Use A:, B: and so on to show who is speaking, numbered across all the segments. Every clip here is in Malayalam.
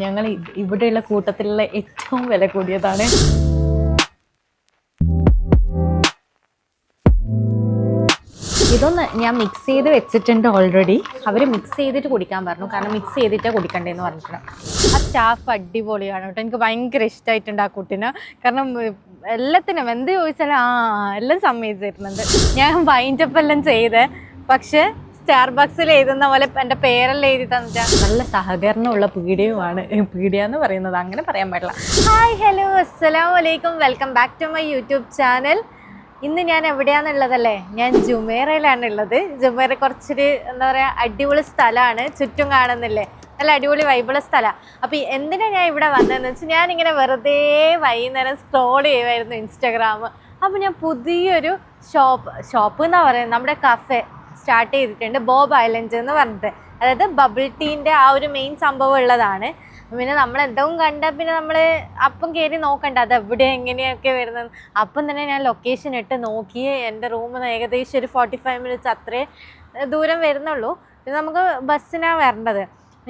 A: ഞങ്ങൾ ഇവിടെയുള്ള കൂട്ടത്തിലുള്ള ഏറ്റവും വില കൂടിയതാണ്. ഇതൊന്ന് ഞാൻ മിക്സ് ചെയ്ത് വെച്ചിട്ടുണ്ട് ഓൾറെഡി. അവർ മിക്സ് ചെയ്തിട്ട് കുടിക്കാൻ പറഞ്ഞു, കാരണം മിക്സ് ചെയ്തിട്ടേ കുടിക്കണ്ടേന്ന് പറഞ്ഞിട്ടുണ്ട്. ആ സ്റ്റാഫ് അടിപൊളിയാണ് കേട്ടോ, എനിക്ക് ഭയങ്കര ഇഷ്ടമായിട്ടുണ്ട് ആ കുട്ടീനെ. കാരണം എല്ലാത്തിനും എന്ത് ചോദിച്ചാലും എല്ലാം സമ്മതിച്ചിരുന്നുണ്ട്. ഞാൻ വൈൻഡപ്പ് എല്ലാം ചെയ്തേ, പക്ഷെ സ്റ്റാർബക്സിൽ എഴുതുന്ന പോലെ എൻ്റെ പേരെല്ലാം എഴുതി തന്നിട്ടാ. നല്ല സഹകരണമുള്ള പീഡിയയുമാണ്. പീഡിയ പറയുന്നത് അങ്ങനെ പറയാൻ പാടില്ല. ഹായ് ഹലോ അസ്സലാമു അലൈക്കും, welcome back to my YouTube channel. ഇന്ന് ഞാൻ എവിടെയാണെന്നുള്ളതല്ലേ, ഞാൻ ജുമേറയിലാണ് ഉള്ളത്. ജുമേറ കുറച്ചൊരു എന്താ പറയുക അടിപൊളി സ്ഥലമാണ്, ചുറ്റും കാണുന്നില്ലേ, നല്ല അടിപൊളി വൈബിളുള്ള സ്ഥലമാണ്. അപ്പോൾ എന്തിനാണ് ഞാൻ ഇവിടെ വന്നതെന്ന് വെച്ചാൽ, ഞാനിങ്ങനെ വെറുതെ വൈകുന്നേരം സ്ക്രോൾ ചെയ്യുമായിരുന്നു ഇൻസ്റ്റാഗ്രാം. അപ്പോൾ ഞാൻ പുതിയൊരു ഷോപ്പ് എന്നാ പറയുന്നത്, നമ്മുടെ കഫേ സ്റ്റാർട്ട് ചെയ്തിട്ടുണ്ട്, ബോബ് ഐലൻഡ് എന്ന് പറഞ്ഞിട്ട്. അതായത് ബബിൾ ടീൻ്റെ ആ ഒരു മെയിൻ സംഭവം ഉള്ളതാണ്. പിന്നെ നമ്മൾ എന്തെങ്കിലും കണ്ടാൽ പിന്നെ നമ്മൾ അപ്പം കയറി നോക്കണ്ട അത് എവിടെ എങ്ങനെയൊക്കെ വരുന്നത്. അപ്പം തന്നെ ഞാൻ ലൊക്കേഷൻ ഇട്ട് നോക്കി, എൻ്റെ റൂമിൽ നിന്ന് ഏകദേശം ഒരു 45 മിനിറ്റ്സ് അത്രേ ദൂരം വരുന്നുള്ളൂ. പിന്നെ നമുക്ക് ബസ്സിനാണ് വരേണ്ടത്.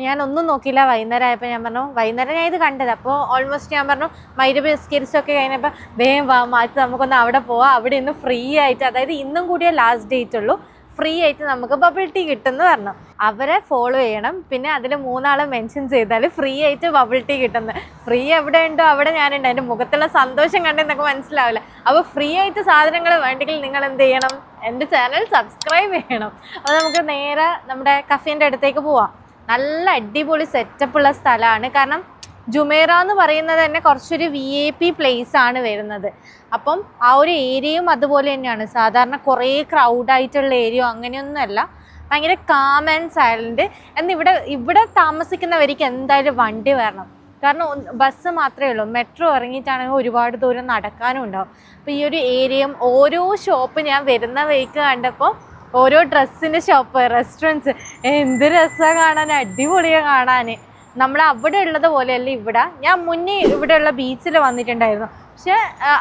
A: ഞാനൊന്നും നോക്കിയില്ല. വൈകുന്നേരം ആയപ്പോൾ ഞാൻ പറഞ്ഞു, വൈകുന്നേരം ഞാൻ ഇത് കണ്ടത്. അപ്പോൾ ഓൾമോസ്റ്റ് ഞാൻ പറഞ്ഞു മഗ്‌രിബ് നിസ്കരിച്ചൊക്കെ കഴിഞ്ഞപ്പോൾ വേഗം മാറ്റി നമുക്കൊന്ന് അവിടെ പോവാം. അവിടെ ഇന്ന് ഫ്രീ ആയിട്ട്, അതായത് ഇന്നും കൂടിയേ ലാസ്റ്റ് ഡേറ്റ് ഉള്ളൂ, ഫ്രീ ആയിട്ട് നമുക്ക് ബബിൾ ടീ കിട്ടുമെന്ന് പറഞ്ഞു. അവരെ ഫോളോ ചെയ്യണം. പിന്നെ അതിൽ 3 ആളെ മെൻഷൻ ചെയ്താൽ ഫ്രീ ആയിട്ട് ബബിൾ ടീ കിട്ടുന്നത്. ഫ്രീ എവിടെ ഉണ്ടോ അവിടെ ഞാനുണ്ട്. എൻ്റെ മുഖത്തുള്ള സന്തോഷം കണ്ടെന്നൊക്കെ മനസ്സിലാവില്ല. അപ്പോൾ ഫ്രീ ആയിട്ട് സാധനങ്ങൾ വേണ്ടെങ്കിൽ നിങ്ങൾ എന്ത് ചെയ്യണം, എൻ്റെ ചാനൽ സബ്സ്ക്രൈബ് ചെയ്യണം. അപ്പോൾ നമുക്ക് നേരെ നമ്മുടെ കഫേൻ്റെ അടുത്തേക്ക് പോവാം. നല്ല അടിപൊളി സെറ്റപ്പുള്ള സ്ഥലമാണ്. കാരണം ജുമേറ എന്ന് പറയുന്നത് തന്നെ കുറച്ചൊരു VIP പ്ലേസ് ആണ് വരുന്നത്. അപ്പം ആ ഒരു ഏരിയയും അതുപോലെ തന്നെയാണ്. സാധാരണ കുറേ ക്രൗഡായിട്ടുള്ള ഏരിയ അങ്ങനെയൊന്നുമല്ല, ഭയങ്കര കാം ആൻഡ് സൈലൻറ്റ്. ഇവിടെ താമസിക്കുന്നവർക്ക് എന്തായാലും വണ്ടി വരണം. കാരണം ബസ് മാത്രമേ ഉള്ളൂ. മെട്രോ ഇറങ്ങിയിട്ടാണെങ്കിൽ ഒരുപാട് ദൂരം നടക്കാനും ഉണ്ടാവും. അപ്പോൾ ഈ ഒരു ഏരിയയും ഓരോ ഷോപ്പ് ഞാൻ വരുന്ന വഴിക്ക് കണ്ടപ്പോൾ ഓരോ ഡ്രസ്സിൻ്റെ ഷോപ്പ്, റെസ്റ്റോറൻറ്റ്സ്, എന്ത് രസമാണ് കാണാൻ, അടിപൊളിയാണ് കാണാൻ. നമ്മൾ അവിടെ ഉള്ളത് പോലെയല്ല ഇവിടെ. ഞാൻ മുന്നേ ഇവിടെയുള്ള ബീച്ചിൽ വന്നിട്ടുണ്ടായിരുന്നു, പക്ഷെ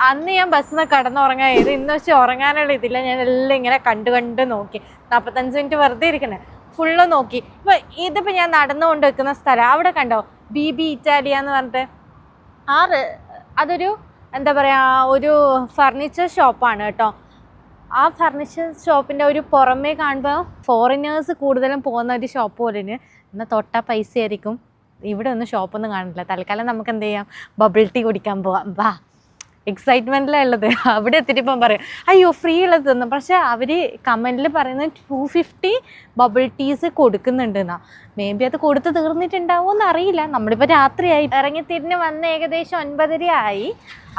A: അന്ന് ഞാൻ ബസ്സിൽ നിന്ന് കടന്നുറങ്ങായത്. ഇന്ന് പക്ഷെ ഉറങ്ങാനുള്ള ഇതില്ല. ഞാൻ എല്ലാം ഇങ്ങനെ കണ്ട് നോക്കി. 45 മിനിറ്റ് വെറുതെ ഇരിക്കണേ, ഫുള്ള് നോക്കി. ഇതിപ്പോൾ ഞാൻ നടന്നുകൊണ്ട് വെക്കുന്ന സ്ഥലം അവിടെ കണ്ടോ, BB ഇറ്റാലിയ എന്ന് പറഞ്ഞിട്ട്. അതൊരു എന്താ പറയുക, ഒരു ഫർണിച്ചർ ഷോപ്പാണ് കേട്ടോ. ആ ഫർണിച്ചർ ഷോപ്പിൻ്റെ ഒരു പുറമേ കാണുമ്പോൾ ഫോറിനേഴ്സ് കൂടുതലും പോകുന്ന ഒരു ഷോപ്പ് പോലെയാണ്. എന്നാൽ തൊട്ടാൽ പൈസ ആയിരിക്കും. ഇവിടെ ഒന്നും ഷോപ്പൊന്നും കാണില്ല. തൽക്കാലം നമുക്ക് എന്ത് ചെയ്യാം, ബബിൾ ടീ കുടിക്കാൻ പോവാം. വാ, എക്സൈറ്റ്മെൻറ്റിലാണ് ഉള്ളത്. അവിടെ എത്തിയിട്ട് ഇപ്പം പറയും അയ്യോ ഫ്രീ ഉള്ളത് തന്നു. പക്ഷേ അവർ കമൻറ്റിൽ പറയുന്നത് 250 ബബിൾ ടീസ് കൊടുക്കുന്നുണ്ട് എന്നാ. മേ ബി അത് കൊടുത്ത് തീർന്നിട്ടുണ്ടാവുമോ എന്നറിയില്ല. നമ്മളിപ്പോൾ രാത്രിയായി ഇറങ്ങിത്തിരിഞ്ഞ് വന്ന് ഏകദേശം 9:30 ആയി.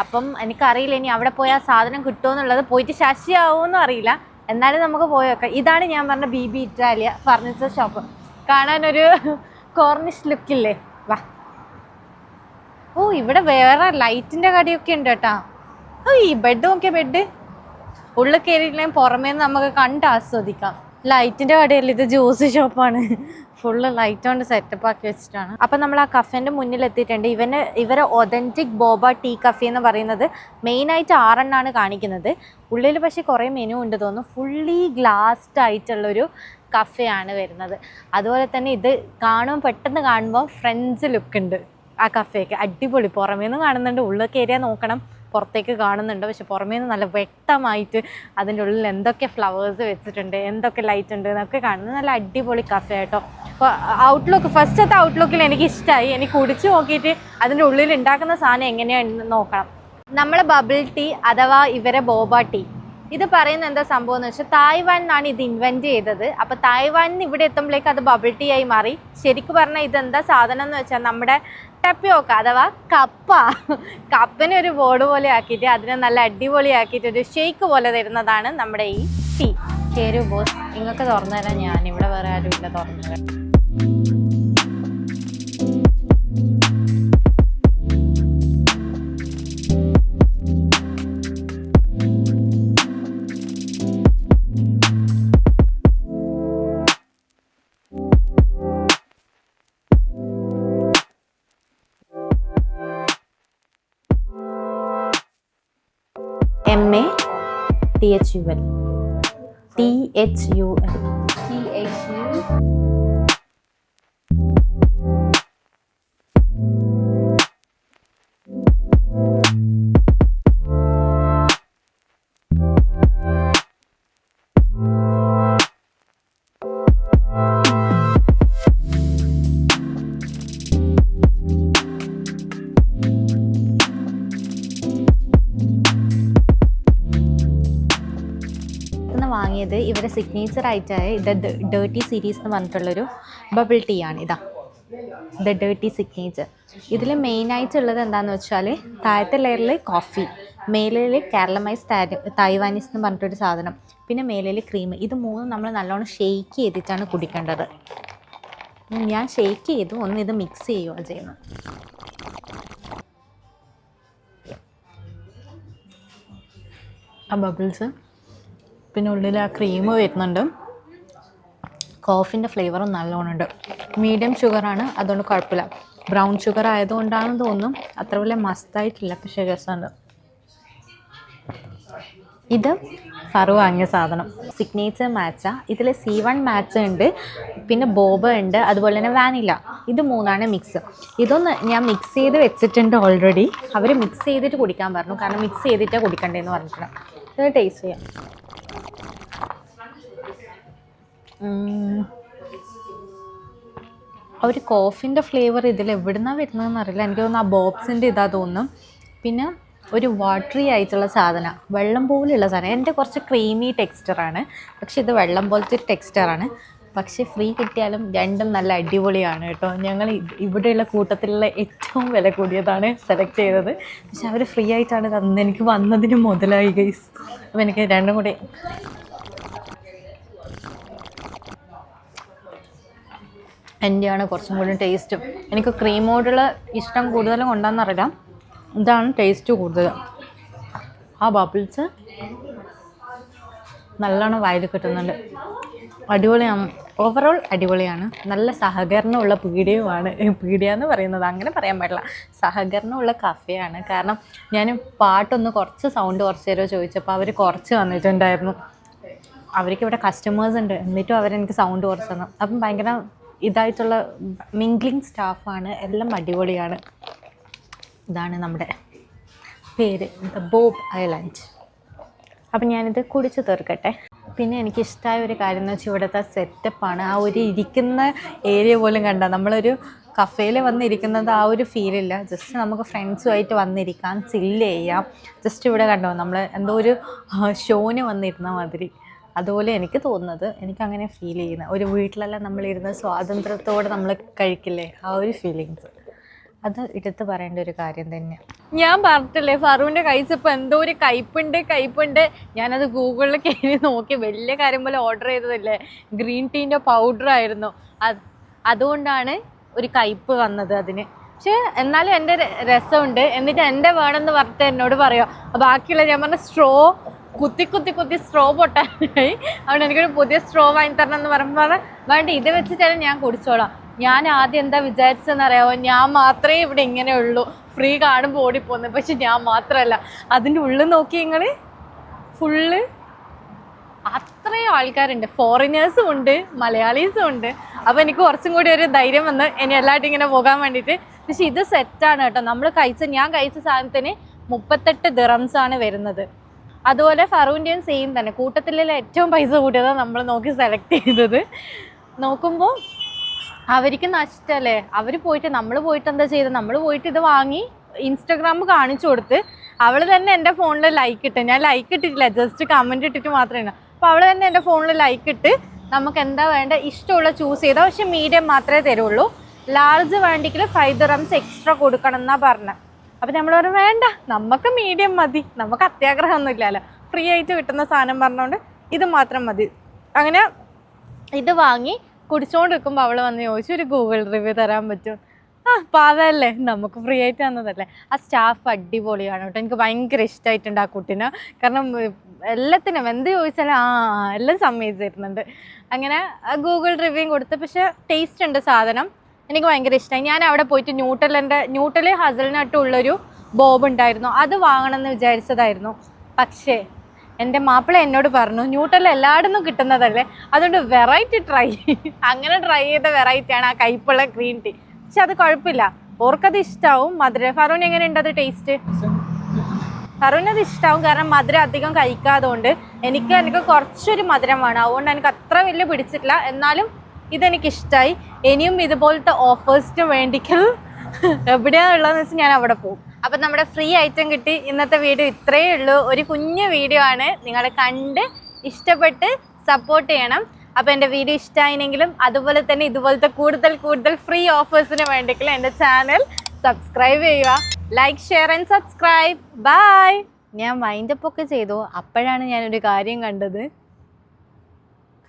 A: അപ്പം എനിക്കറിയില്ല ഇനി അവിടെ പോയാൽ സാധനം കിട്ടുമോ എന്നുള്ളത്. പോയിട്ട് ശശിയാവുമെന്നും അറിയില്ല. എന്നാലും നമുക്ക് പോയി വെക്കാം. ഇതാണ് ഞാൻ പറഞ്ഞ BB ഇറ്റാലിയ ഫർണിച്ചർ ഷോപ്പ്. കാണാനൊരു കോർണിഷ് ലുക്കില്ലേ. വാ. ഓ, ഇവിടെ വേറെ ലൈറ്റിൻ്റെ കടിയൊക്കെ ഉണ്ട് കേട്ടോ. ഓ, ഈ ബെഡ് നോക്കിയ ബെഡ് ഉള്ളിൽ കയറിയില്ലെങ്കിൽ പുറമേ നിന്ന് നമുക്ക് കണ്ട് ആസ്വദിക്കാം. ലൈറ്റിൻ്റെ കടയല്ല, ഇത് ജ്യൂസ് ഷോപ്പാണ്. ഫുള്ള് ലൈറ്റ് കൊണ്ട് സെറ്റപ്പ് ആക്കി വെച്ചിട്ടാണ്. അപ്പം നമ്മൾ ആ കഫേൻ്റെ മുന്നിൽ എത്തിയിട്ടുണ്ട്. ഇവരെ ഒതൻറ്റിക് ബോബ ടീ കഫേ എന്ന് പറയുന്നത് മെയിനായിട്ട് 6 എണ്ണമാണ് കാണിക്കുന്നത്. ഉള്ളിൽ പക്ഷേ കുറേ മെനു ഉണ്ട് തോന്നുന്നു. ഫുള്ളി ഗ്ലാസ്ഡ് ആയിട്ടുള്ളൊരു കഫേ ആണ് വരുന്നത്. അതുപോലെ തന്നെ ഇത് പെട്ടെന്ന് കാണുമ്പോൾ ഫ്രണ്ട്സ് ലുക്ക് ഉണ്ട് ആ കഫേക്ക്. അടിപൊളി. പുറമേ നിന്ന് കാണുന്നുണ്ട്, ഉള്ളിലേക്ക് ഏരിയ നോക്കണം, പുറത്തേക്ക് കാണുന്നുണ്ട്. പക്ഷെ പുറമേ നിന്ന് നല്ല വ്യക്തമായിട്ട് അതിൻ്റെ ഉള്ളിൽ എന്തൊക്കെ ഫ്ലവേഴ്സ് വെച്ചിട്ടുണ്ട്, എന്തൊക്കെ ലൈറ്റ് ഉണ്ട് എന്നൊക്കെ കാണുന്നത്. നല്ല അടിപൊളി കഫേ കേട്ടോ. അപ്പോൾ ഔട്ട്ലുക്ക്, ഫസ്റ്റത്തെ ഔട്ട്ലുക്കിൽ എനിക്ക് ഇഷ്ടമായി. എനിക്ക് കുടിച്ച് നോക്കിയിട്ട് അതിൻ്റെ ഉള്ളിൽ ഉണ്ടാക്കുന്ന സാധനം എങ്ങനെയാണെന്ന് നോക്കണം. നമ്മളെ ബബിൾ ടീ അഥവാ ഇവരെ ബോബ ടീ, ഇത് പറയുന്ന എന്താ സംഭവം എന്ന് വെച്ചാൽ തായ്വാനിന്നാണ് ഇത് ഇൻവെൻറ്റ് ചെയ്തത്. അപ്പോൾ തായ്വാനിൽ നിന്ന് ഇവിടെ എത്തുമ്പോഴേക്ക് അത് ബബിൾ ടീ ആയി മാറി. ശരിക്കും പറഞ്ഞാൽ ഇതെന്താ സാധനം എന്ന് വെച്ചാൽ നമ്മുടെ ടപ്പിയോക്ക അഥവാ കപ്പിനെ ഒരു ബോർഡ് പോലെ ആക്കിയിട്ട് അതിനെ നല്ല അടിപൊളിയാക്കിയിട്ട് ഒരു ഷേക്ക് പോലെ തരുന്നതാണ് നമ്മുടെ ഈ ടീ. ചേരു ബോസ്, നിങ്ങൾക്ക് തുറന്നു തരാം. ഞാനിവിടെ വേറെ ആരും ഇല്ല തുറന്നു തരാം. MATHUL THUL വാങ്ങിയത് ഇവരുടെ സിഗ്നേച്ചർ ആയിട്ടായ ഇത് ഡേർട്ടി സീരീസ് എന്ന് പറഞ്ഞിട്ടുള്ളൊരു ബബിൾ ടീ ആണ്. ഇതാ ദ ഡേർട്ടി സിഗ്നേച്ചർ. ഇതിൽ മെയിനായിട്ടുള്ളത് എന്താണെന്ന് വെച്ചാൽ താഴത്തെ ലെയറിൽ കോഫി, മേലിൽ കാരലമൈസ് തായ്വാനീസ് എന്ന് പറഞ്ഞിട്ടൊരു സാധനം, പിന്നെ മേലിൽ ക്രീം. ഇത് മൂന്നും നമ്മൾ നല്ലോണം ഷെയ്ക്ക് ചെയ്തിട്ടാണ് കുടിക്കേണ്ടത്. ഞാൻ ഷെയ്ക്ക് ചെയ്തു, ഒന്ന് ഇത് മിക്സ് ചെയ്യുക ചെയ്യുന്നത്. ആ ബബിൾസ്, പിന്നെ ഉള്ളിൽ ആ ക്രീം വരുന്നുണ്ട്. കോഫിൻ്റെ ഫ്ലേവറും നല്ലോണം ഉണ്ട്. മീഡിയം ഷുഗറാണ്, അതുകൊണ്ട് കുഴപ്പമില്ല. ബ്രൗൺ ഷുഗർ ആയതുകൊണ്ടാണെന്ന് തോന്നും അത്ര വലിയ മസ്തായിട്ടില്ല, പക്ഷേ രസമുണ്ട്. ഇത് ഫറു വാങ്ങിയ സാധനം സിഗ്നേച്ചർ മാച്ച. ഇതിൽ C1 മാച്ച ഉണ്ട്, പിന്നെ ബോബ ഉണ്ട്, അതുപോലെ തന്നെ വാനില. ഇത് മൂന്നാണ് മിക്സ്. ഇതൊന്ന് ഞാൻ മിക്സ് ചെയ്ത് വെച്ചിട്ടുണ്ട് ഓൾറെഡി. അവർ മിക്സ് ചെയ്തിട്ട് കുടിക്കാൻ പറഞ്ഞു, കാരണം മിക്സ് ചെയ്തിട്ടാണ് കുടിക്കണ്ടേന്ന് പറഞ്ഞിട്ടുണ്ട്. ഇത് ടേസ്റ്റ് ചെയ്യാം. ആ ഒരു കോഫിൻ്റെ ഫ്ലേവർ ഇതിൽ എവിടുന്നാണ് വരുന്നതെന്ന് അറിയില്ല. എനിക്ക് തോന്നുന്നു ആ ബോബ്സിൻ്റെ ഇതാ തോന്നും. പിന്നെ ഒരു വാട്ടറി ആയിട്ടുള്ള സാധനം, വെള്ളം പോലെയുള്ള സാധനം. എൻ്റെ കുറച്ച് ക്രീമി ടെക്സ്ചറാണ്, പക്ഷെ ഇത് വെള്ളം പോലത്തെ ഒരു ടെക്സ്ചറാണ്. പക്ഷേ ഫ്രീ കിട്ടിയാലും രണ്ടും നല്ല അടിപൊളിയാണ് കേട്ടോ. ഞങ്ങൾ ഇവിടെയുള്ള കൂട്ടത്തിലുള്ള ഏറ്റവും വില കൂടിയതാണ് സെലക്ട് ചെയ്തത്. പക്ഷെ അവർ ഫ്രീ ആയിട്ടാണ് തന്നത്. എനിക്ക് വന്നതിന് മുതലായി ഗൈസ്. അപ്പോൾ എനിക്ക് രണ്ടും കൂടി എൻ്റെയാണ് കുറച്ചും കൂടി ടേസ്റ്റും. എനിക്ക് ക്രീമോടുള്ള ഇഷ്ടം കൂടുതലും കൊണ്ടാണെന്നറിയില്ല, ഇതാണ് ടേസ്റ്റ് കൂടുതൽ. ആ ബബിൾസ് നല്ലോണം വായിൽ കിട്ടുന്നുണ്ട്. അടിപൊളിയാണ്, ഓവറോൾ അടിപൊളിയാണ്. നല്ല സഹകരണമുള്ള പീടികയുമാണ്. പീടികയെന്ന് പറയുന്നത് അങ്ങനെ പറയാൻ പാടില്ല, സഹകരണമുള്ള കഫേയാണ്. കാരണം ഞാൻ പാട്ടൊന്ന് കുറച്ച് സൗണ്ട് കുറച്ച് നേരം ചോദിച്ചപ്പോൾ അവർ കുറച്ച് വന്നിട്ടുണ്ടായിരുന്നു. അവർക്ക് ഇവിടെ കസ്റ്റമേഴ്സ് ഉണ്ട്, എന്നിട്ടും അവരെനിക്ക് സൗണ്ട് കുറച്ച് തന്നു. അപ്പം ഭയങ്കര ഇതായിട്ടുള്ള മിംഗ്ലിങ് സ്റ്റാഫാണ്, എല്ലാം അടിപൊളിയാണ്. ഇതാണ് നമ്മുടെ പേര്, ദ ബോബ് ഐലൻഡ്. അപ്പം ഞാനിത് കുടിച്ച് തീർക്കട്ടെ. പിന്നെ എനിക്കിഷ്ടമായ ഒരു കാര്യം എന്ന് വെച്ചാൽ ഇവിടുത്തെ സെറ്റപ്പാണ്. ആ ഒരു ഇരിക്കുന്ന ഏരിയ പോലും കണ്ട നമ്മളൊരു കഫേയിൽ വന്നിരിക്കുന്നത് ആ ഒരു ഫീലില്ല. ജസ്റ്റ് നമുക്ക് ഫ്രണ്ട്സുമായിട്ട് വന്നിരിക്കാം, ചില്ല് ചെയ്യാം. ജസ്റ്റ് ഇവിടെ കണ്ടോ നമ്മൾ എന്തോ ഒരു ഷോന് വന്നിരുന്ന മാതിരി. അതുപോലെ എനിക്ക് തോന്നുന്നത്, എനിക്കങ്ങനെ ഫീൽ ചെയ്യുന്ന ഒരു വീട്ടിലെല്ലാം നമ്മളിരുന്ന് സ്വാതന്ത്ര്യത്തോടെ നമ്മൾ കഴിക്കില്ലേ, ആ ഒരു ഫീലിങ്സ് അത് എടുത്ത് പറയേണ്ട ഒരു കാര്യം തന്നെയാണ്. ഞാൻ പറഞ്ഞിട്ടില്ലേ ഫറുവിൻ്റെ കഴിച്ചപ്പോൾ എന്തോ ഒരു കയ്പുണ്ട്. ഞാനത് ഗൂഗിളിൽ കയറി നോക്കി, വലിയ കാര്യം പോലെ ഓർഡർ ചെയ്തതല്ലേ, ഗ്രീൻ ടീൻ്റെ പൗഡറായിരുന്നു. അതുകൊണ്ടാണ് ഒരു കയ്പ് വന്നത് അതിന്. പക്ഷേ എന്നാലും എൻ്റെ രസമുണ്ട്. എന്നിട്ട് എൻ്റെ വേണമെന്ന് പറഞ്ഞിട്ട് എന്നോട് പറയാം. ബാക്കിയുള്ള ഞാൻ പറഞ്ഞ സ്ട്രോ കുത്തി സ്ട്രോ പൊട്ടാനായി. അതുകൊണ്ട് എനിക്കൊരു പുതിയ സ്ട്രോ വാങ്ങി തരണം എന്ന് പറയുമ്പോൾ വേണ്ട, ഇത് വെച്ചിട്ടാണ് ഞാൻ കുടിച്ചോളാം. ഞാൻ ആദ്യം എന്താ വിചാരിച്ചതെന്നറിയാമോ, ഞാൻ മാത്രമേ ഇവിടെ ഇങ്ങനെ ഉള്ളൂ, ഫ്രീ കാണുമ്പോൾ ഓടിപ്പോകുന്നത്. പക്ഷെ ഞാൻ മാത്രമല്ല, അതിൻ്റെ ഉള്ളിൽ നോക്കി നിങ്ങൾ ഫുള്ള് അത്രയും ആൾക്കാരുണ്ട്. ഫോറിനേഴ്സും ഉണ്ട്, മലയാളീസും ഉണ്ട്. അപ്പോൾ എനിക്ക് കുറച്ചും കൂടി ഒരു ധൈര്യം വന്ന് ഇനി എല്ലാവരും ഇങ്ങനെ പോകാൻ വേണ്ടിയിട്ട്. പക്ഷെ ഇത് സെറ്റാണ് കേട്ടോ. ഞാൻ കഴിച്ച സാധനത്തിന് 38 ദിറംസാണ് വരുന്നത്. അതുപോലെ ഫറുവിൻ്റെയും സെയിം തന്നെ. കൂട്ടത്തിലുള്ള ഏറ്റവും പൈസ കൂട്ടിയതാണ് നമ്മൾ നോക്കി സെലക്ട് ചെയ്തത്. നോക്കുമ്പോൾ അവർക്ക് നഷ്ടമല്ലേ. നമ്മൾ പോയിട്ട് എന്താ ചെയ്തത്, നമ്മൾ പോയിട്ട് ഇത് വാങ്ങി ഇൻസ്റ്റാഗ്രാം കാണിച്ചു കൊടുത്ത്. അവൾ തന്നെ എൻ്റെ ഫോണിൽ ലൈക്ക് ഇട്ട്, ഞാൻ ലൈക്ക് ഇട്ടിട്ടില്ല, ജസ്റ്റ് കമൻറ്റ് ഇട്ടിട്ട് മാത്രമേ. അപ്പോൾ അവൾ തന്നെ എൻ്റെ ഫോണിൽ ലൈക്ക് ഇട്ട് നമുക്ക് എന്താ വേണ്ട ഇഷ്ടമുള്ള ചൂസ് ചെയ്താൽ. പക്ഷെ മീഡിയം മാത്രമേ തരുള്ളൂ, ലാർജ് വേണ്ടിക്കിൽ 5 ദിറംസ് എക്സ്ട്രാ കൊടുക്കണം എന്നാണ് പറഞ്ഞത്. അപ്പം നമ്മൾ പറഞ്ഞു വേണ്ട, നമുക്ക് മീഡിയം മതി, നമുക്ക് അത്യാഗ്രഹമൊന്നും ഇല്ലല്ലോ, ഫ്രീ ആയിട്ട് കിട്ടുന്ന സാധനം പറഞ്ഞുകൊണ്ട് ഇത് മാത്രം മതി. അങ്ങനെ ഇത് വാങ്ങി കുടിച്ചുകൊണ്ടിരിക്കുമ്പോൾ അവൾ വന്ന് ചോദിച്ചു ഒരു ഗൂഗിൾ റിവ്യൂ തരാൻ പറ്റും. പാവല്ലേ, നമുക്ക് ഫ്രീ ആയിട്ട് തന്നതല്ലേ. ആ സ്റ്റാഫ് അടിപൊളിയാണ് കേട്ടോ. എനിക്ക് ഭയങ്കര ഇഷ്ടമായിട്ടുണ്ട് ആ കുട്ടീനെ. കാരണം എല്ലാത്തിനും എന്ത് ചോദിച്ചാലും എല്ലാം സമ്മതിച്ചിരുന്നുണ്ട്. അങ്ങനെ ഗൂഗിൾ റിവ്യൂ കൊടുത്ത്. പക്ഷേ ടേസ്റ്റ് ഉണ്ട് സാധനം, എനിക്ക് ഭയങ്കര ഇഷ്ടമായി. ഞാൻ അവിടെ പോയിട്ട് ന്യൂട്ടൽ ഹസൽനട്ടുള്ളൊരു ബോബ് ഉണ്ടായിരുന്നു, അത് വാങ്ങണമെന്ന് വിചാരിച്ചതായിരുന്നു. പക്ഷേ എൻ്റെ മാപ്പിള എന്നോട് പറഞ്ഞു ന്യൂട്ടൽ എല്ലായിടത്തും കിട്ടുന്നതല്ലേ, അതുകൊണ്ട് വെറൈറ്റി അങ്ങനെ ട്രൈ ചെയ്ത വെറൈറ്റിയാണ് ആ കയ്പുള്ള ഗ്രീൻ ടീ. പക്ഷെ അത് കുഴപ്പമില്ല, ഓർക്കത് ഇഷ്ടമാവും. മധുര ഫറുവിന് എങ്ങനെയുണ്ട് അത് ടേസ്റ്റ്? ഫറുവിനത് ഇഷ്ടമാവും, കാരണം മധുരം അധികം കഴിക്കാതുകൊണ്ട്. എനിക്ക് കുറച്ചൊരു മധുരം വേണം, അതുകൊണ്ട് എനിക്ക് അത്ര വലിയ പിടിച്ചിട്ടില്ല. എന്നാലും ഇതെനിക്കിഷ്ടമായി. ഇനിയും ഇതുപോലത്തെ ഓഫേഴ്സിന് വേണ്ടിക്കൽ എവിടെയാണുള്ളതെന്ന് വെച്ചാൽ ഞാൻ അവിടെ പോകും. അപ്പം നമ്മുടെ ഫ്രീ ഐറ്റം കിട്ടി. ഇന്നത്തെ വീഡിയോ ഇത്രയേ ഉള്ളൂ, ഒരു കുഞ്ഞു വീഡിയോ ആണ്. നിങ്ങൾ കണ്ട് ഇഷ്ടപ്പെട്ട് സപ്പോർട്ട് ചെയ്യണം. അപ്പോൾ എൻ്റെ വീഡിയോ ഇഷ്ടമായെങ്കിലും അതുപോലെ തന്നെ ഇതുപോലത്തെ കൂടുതൽ ഫ്രീ ഓഫേഴ്സിന് വേണ്ടിയിട്ടുള്ള എൻ്റെ ചാനൽ സബ്സ്ക്രൈബ് ചെയ്യുക. Like, share and subscribe. Bye. ഞാൻ വൈൻഡപ്പ് ഒക്കെ ചെയ്തു. അപ്പോഴാണ് ഞാനൊരു കാര്യം കണ്ടു.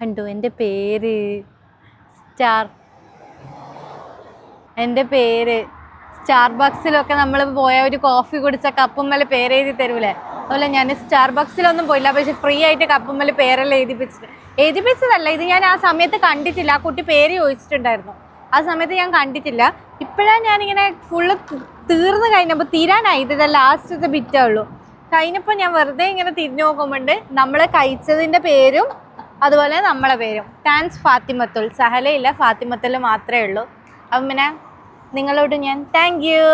A: എൻ്റെ പേര് സ്റ്റാർബക്സിലൊക്കെ നമ്മൾ പോയ ഒരു കോഫി കുടിച്ച കപ്പുമ്മൽ പേരെഴുതി തരൂലേ, അതുപോലെ ഞാൻ സ്റ്റാർബക്സിലൊന്നും പോയില്ല, പക്ഷെ ഫ്രീ ആയിട്ട് കപ്പുമ്മൽ പേരെല്ലാം എഴുതിപ്പിച്ചതല്ല. ഇത് ഞാൻ ആ സമയത്ത് കണ്ടിട്ടില്ല. ആ കുട്ടി പേര് ചോദിച്ചിട്ടുണ്ടായിരുന്നു, ആ സമയത്ത് ഞാൻ കണ്ടിട്ടില്ല. ഇപ്പോഴാണ് ഞാനിങ്ങനെ ഫുള്ള് തീർന്നു കഴിഞ്ഞപ്പോൾ തീരാനായി. ഇത് ലാസ്റ്റത്തെ ബിറ്റേ ഉള്ളൂ. കഴിഞ്ഞപ്പോൾ ഞാൻ വെറുതെ ഇങ്ങനെ തിരിഞ്ഞു നോക്കുമ്പോണ്ട് നമ്മൾ കഴിച്ചതിൻ്റെ പേരും അതുപോലെ നമ്മളെ പേരും. താങ്ക്സ് ഫാത്തിമത്തുൽ. സഹലയില്ല, ഫാത്തിമത്തുൽ മാത്രമേ ഉള്ളൂ. അപ്പം പിന്നെ നിങ്ങളോട് ഞാൻ താങ്ക് യു.